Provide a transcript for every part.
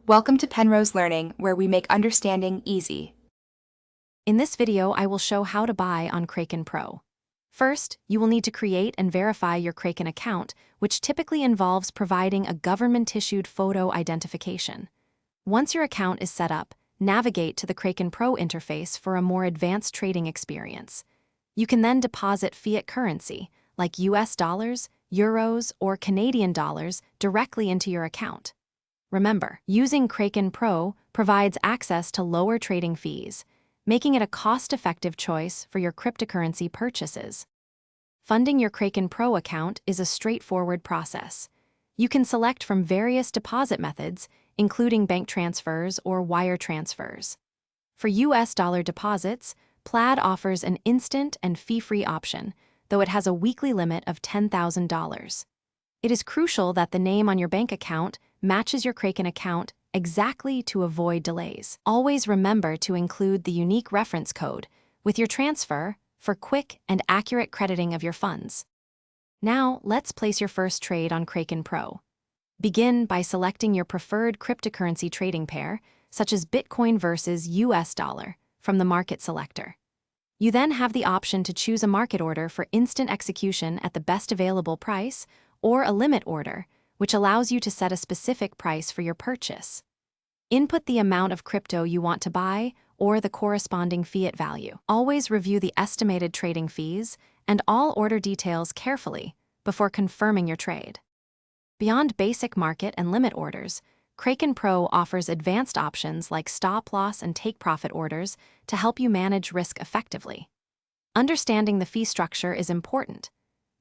Welcome to Penrose Learning, where we make understanding easy. In this video, I will show how to buy on Kraken Pro. First, you will need to create and verify your Kraken account, which typically involves providing a government-issued photo identification. Once your account is set up, navigate to the Kraken Pro interface for a more advanced trading experience. You can then deposit fiat currency, like US dollars, euros, or Canadian dollars, directly into your account. Remember, using Kraken Pro provides access to lower trading fees, making it a cost-effective choice for your cryptocurrency purchases. Funding your Kraken Pro account is a straightforward process. You can select from various deposit methods, including bank transfers or wire transfers. For US dollar deposits, Plaid offers an instant and fee-free option, though it has a weekly limit of $10,000. It is crucial that the name on your bank account matches your Kraken account exactly to avoid delays. Always remember to include the unique reference code with your transfer for quick and accurate crediting of your funds. Now, let's place your first trade on Kraken Pro. Begin by selecting your preferred cryptocurrency trading pair, such as Bitcoin versus US dollar, from the market selector. You then have the option to choose a market order for instant execution at the best available price, or a limit order, which allows you to set a specific price for your purchase. Input the amount of crypto you want to buy or the corresponding fiat value. Always review the estimated trading fees and all order details carefully before confirming your trade. Beyond basic market and limit orders, Kraken Pro offers advanced options like stop-loss and take-profit orders to help you manage risk effectively. Understanding the fee structure is important.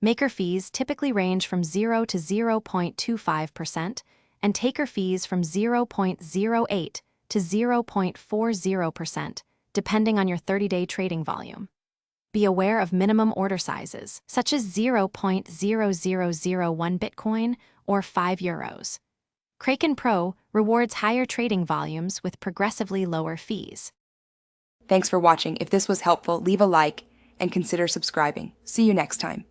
Maker fees typically range from 0 to 0.25%, and taker fees from 0.08 to 0.40%, depending on your 30-day trading volume. Be aware of minimum order sizes, such as 0.0001 Bitcoin or 5 euros. Kraken Pro rewards higher trading volumes with progressively lower fees. Thanks for watching. If this was helpful, leave a like and consider subscribing. See you next time.